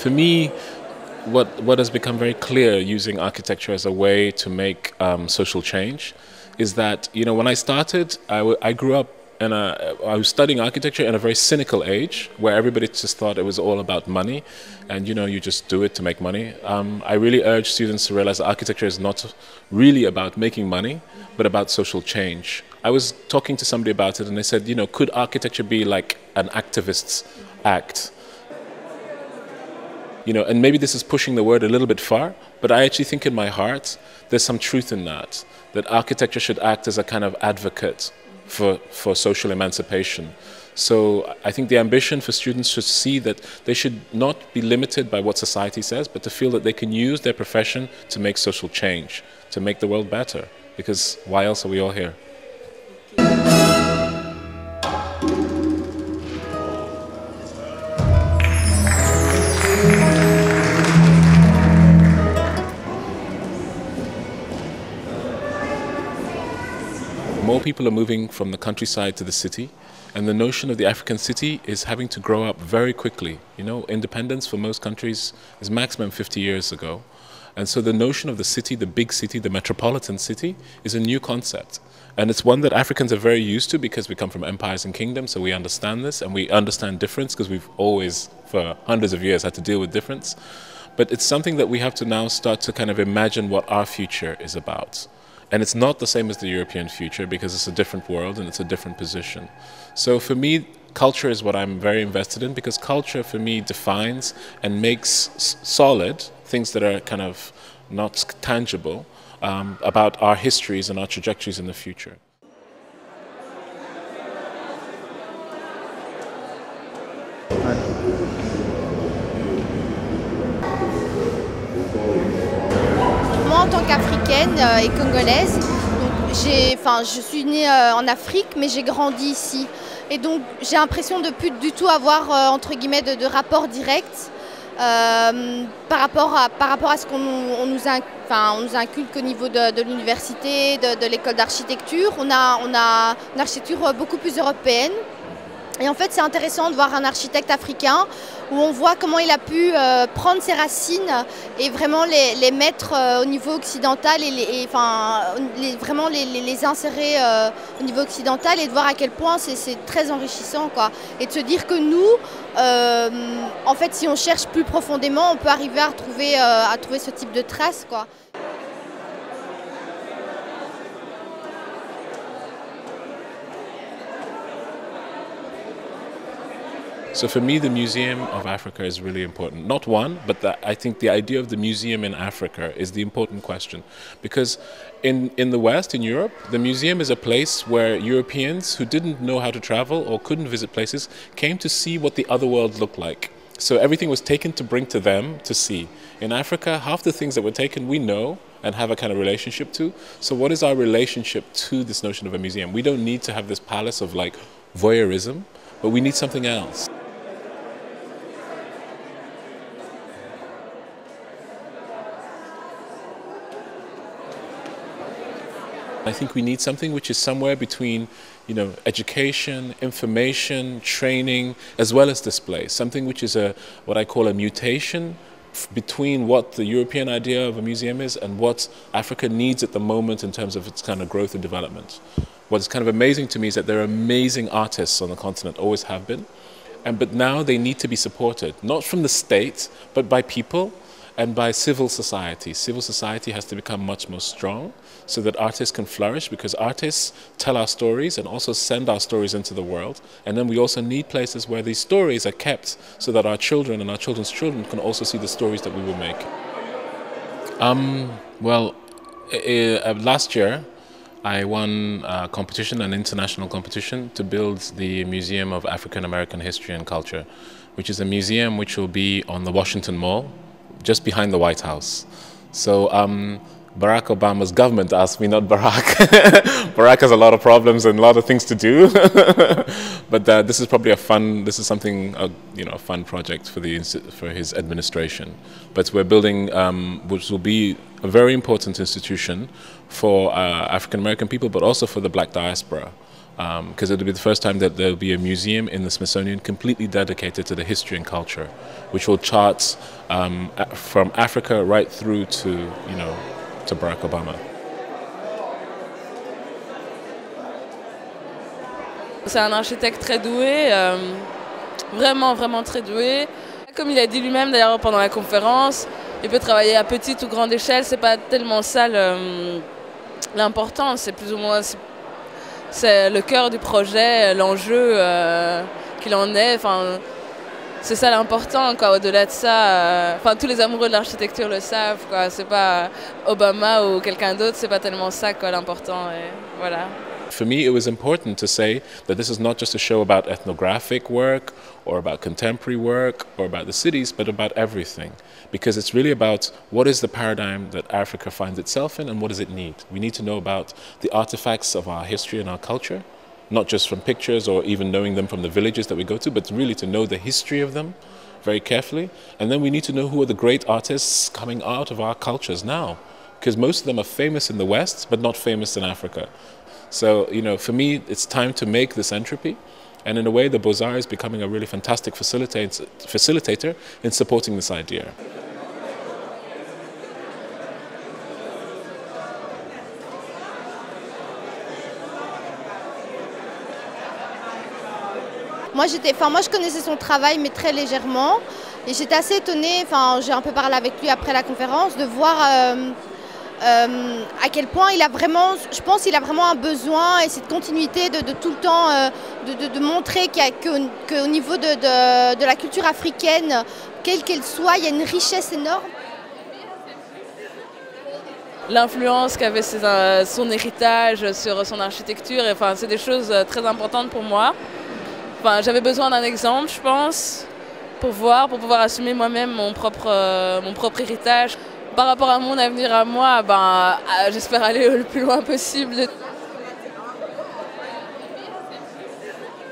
For me, what has become very clear using architecture as a way to make social change is that, when I started, I grew up I was studying architecture in a very cynical age where everybody just thought it was all about money and you just do it to make money. I really urge students to realize that architecture is not really about making money but about social change. I was talking to somebody about it and they said, could architecture be like an activist's act? And maybe this is pushing the word a little bit far, but I actually think in my heart there's some truth in that architecture should act as a kind of advocate for social emancipation. So I think the ambition for students should see that they should not be limited by what society says, but to feel that they can use their profession to make social change, to make the world better, because why else are we all here? More people are moving from the countryside to the city, and the notion of the African city is having to grow up very quickly. Independence for most countries is maximum 50 years ago. And so the notion of the city, the big city, the metropolitan city, is a new concept. And it's one that Africans are very used to because we come from empires and kingdoms, so we understand this, and we understand difference because we've always, for hundreds of years, had to deal with difference. But it's something that we have to now start to kind of imagine what our future is about. And it's not the same as the European future because it's a different world and it's a different position. So for me, culture is what I'm very invested in because culture for me defines and makes solid things that are kind of not tangible about our histories and our trajectories in the future. Moi, en tant qu'Africaine et congolaise, je suis née en Afrique, mais j'ai grandi ici. Et donc, j'ai l'impression de ne plus du tout avoir, entre guillemets, de rapport direct par rapport à ce qu'on nous inculque au niveau de l'université, de l'école d'architecture. On a une architecture beaucoup plus européenne. Et en fait, c'est intéressant de voir un architecte africain où on voit comment il a pu prendre ses racines et vraiment les mettre au niveau occidental et vraiment les insérer au niveau occidental et de voir à quel point c'est très enrichissant, quoi. Et de se dire que nous, en fait, si on cherche plus profondément, on peut arriver à trouver ce type de traces, quoi. So for me, the Museum of Africa is really important. Not one, but I think the idea of the museum in Africa is the important question. Because in the West, in Europe, the museum is a place where Europeans who didn't know how to travel or couldn't visit places came to see what the other world looked like. So everything was taken to bring to them to see. In Africa, half the things that were taken we know and have a kind of relationship to. So what is our relationship to this notion of a museum? We don't need to have this palace of like voyeurism, but we need something else. I think we need something which is somewhere between, education, information, training, as well as display. Something which is what I call a mutation between what the European idea of a museum is and what Africa needs at the moment in terms of its kind of growth and development. What is kind of amazing to me is that there are amazing artists on the continent, always have been, but now they need to be supported, not from the state, but by people and by civil society. Civil society has to become much more strong so that artists can flourish, because artists tell our stories and also send our stories into the world. And then we also need places where these stories are kept so that our children and our children's children can also see the stories that we will make. Last year I won a competition, an international competition, to build the Museum of African American History and Culture, which is a museum which will be on the Washington Mall, just behind the White House. So Barack Obama's government asked me, not Barack. Barack has a lot of problems and a lot of things to do. But this is probably a fun project for his administration. But we're building, which will be a very important institution for African American people, but also for the Black diaspora. because it'll be the first time that there'll be a museum in the Smithsonian completely dedicated to the history and culture, which will chart from Africa right through to, you know, to Barack Obama. C'est un architecte très doué, vraiment, vraiment très doué. Comme il a dit lui-même d'ailleurs pendant la conférence, il peut travailler à petite ou grande échelle, c'est pas tellement ça l'important, c'est plus ou moins c'est le cœur du projet, l'enjeu qu'il en est. Enfin, c'est ça l'important, quoi. Au-delà de ça, enfin tous les amoureux de l'architecture le savent, quoi. C'est pas Obama ou quelqu'un d'autre, c'est pas tellement ça, quoi, l'important. Et voilà. For me, it was important to say that this is not just a show about ethnographic work or about contemporary work or about the cities, but about everything. Because it's really about what is the paradigm that Africa finds itself in and what does it need. We need to know about the artifacts of our history and our culture, not just from pictures or even knowing them from the villages that we go to, but really to know the history of them very carefully. And then we need to know who are the great artists coming out of our cultures now. Because most of them are famous in the West, but not famous in Africa. So, you know, for me, it's time to make this entropy. And in a way, the Beaux-Arts is becoming a really fantastic facilitator in supporting this idea. Moi, je connaissais son travail, mais très légèrement. Et j'étais assez étonnée, j'ai un peu parlé avec lui après la conférence, de voir à quel point il a vraiment, je pense qu'il a vraiment un besoin et cette continuité de tout le temps de montrer qu'au niveau de la culture africaine, quelle qu'elle soit, il y a une richesse énorme. L'influence qu'avait son héritage sur son architecture, enfin, c'est des choses très importantes pour moi. Enfin, j'avais besoin d'un exemple, je pense, pour pouvoir assumer moi-même mon propre héritage. Par rapport à mon avenir à moi, j'espère aller le plus loin possible.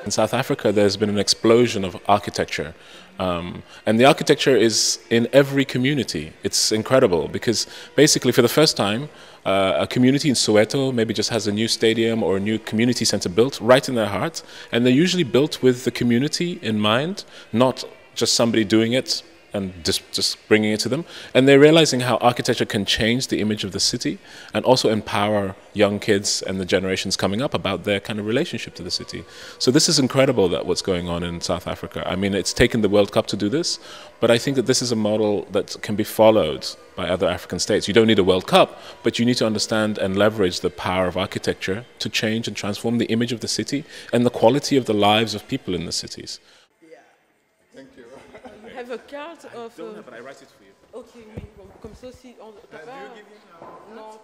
In South Africa, there's been an explosion of architecture. And the architecture is in every community. It's incredible because basically for the first time, a community in Soweto maybe just has a new stadium or a new community center built right in their heart. And they're usually built with the community in mind, not just somebody doing it and just bringing it to them. And they're realizing how architecture can change the image of the city and also empower young kids and the generations coming up about their kind of relationship to the city. So this is incredible that what's going on in South Africa. I mean, it's taken the World Cup to do this, but I think that this is a model that can be followed by other African states. You don't need a World Cup, but you need to understand and leverage the power of architecture to change and transform the image of the city and the quality of the lives of people in the cities. Have a card of. I don't have, but I write it for you. Ok, oui. Comme ça, si on. Do you give him a note?